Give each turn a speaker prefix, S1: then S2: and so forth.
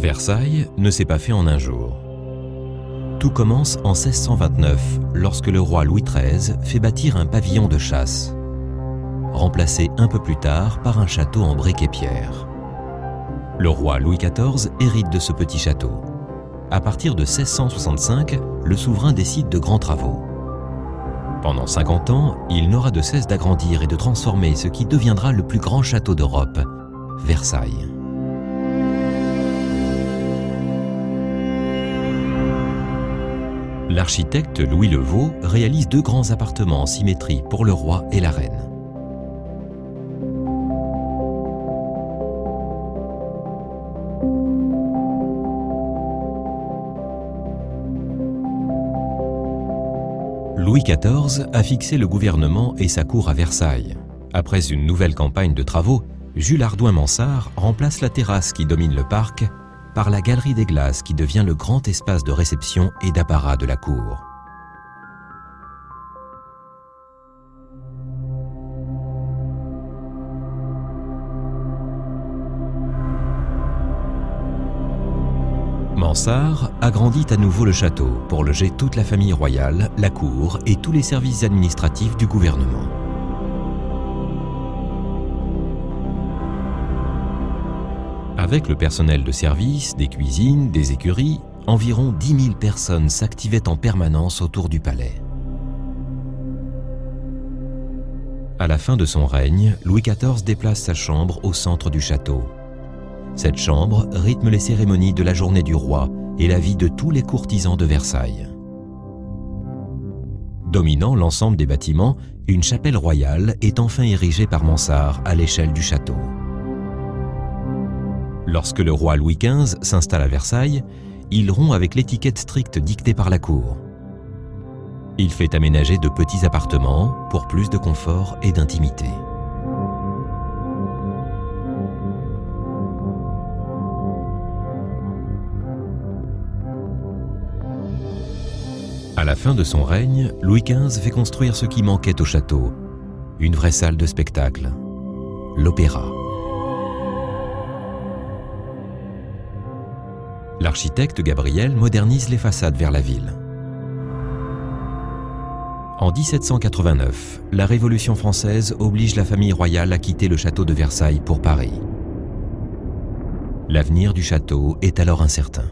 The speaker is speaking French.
S1: Versailles ne s'est pas fait en un jour. Tout commence en 1629, lorsque le roi Louis XIII fait bâtir un pavillon de chasse, remplacé un peu plus tard par un château en briques et pierre. Le roi Louis XIV hérite de ce petit château. À partir de 1665, le souverain décide de grands travaux. Pendant 50 ans, il n'aura de cesse d'agrandir et de transformer ce qui deviendra le plus grand château d'Europe, Versailles. L'architecte Louis Le Vau réalise 2 grands appartements en symétrie pour le roi et la reine. Louis XIV a fixé le gouvernement et sa cour à Versailles. Après une nouvelle campagne de travaux, Jules Hardouin-Mansart remplace la terrasse qui domine le parc par la galerie des glaces qui devient le grand espace de réception et d'apparat de la cour. Mansart agrandit à nouveau le château pour loger toute la famille royale, la cour et tous les services administratifs du gouvernement. Avec le personnel de service, des cuisines, des écuries, environ 10 000 personnes s'activaient en permanence autour du palais. À la fin de son règne, Louis XIV déplace sa chambre au centre du château. Cette chambre rythme les cérémonies de la journée du roi et la vie de tous les courtisans de Versailles. Dominant l'ensemble des bâtiments, une chapelle royale est enfin érigée par Mansart à l'échelle du château. Lorsque le roi Louis XV s'installe à Versailles, il rompt avec l'étiquette stricte dictée par la cour. Il fait aménager de petits appartements pour plus de confort et d'intimité. À la fin de son règne, Louis XV fait construire ce qui manquait au château, une vraie salle de spectacle, l'opéra. L'architecte Gabriel modernise les façades vers la ville. En 1789, la Révolution française oblige la famille royale à quitter le château de Versailles pour Paris. L'avenir du château est alors incertain.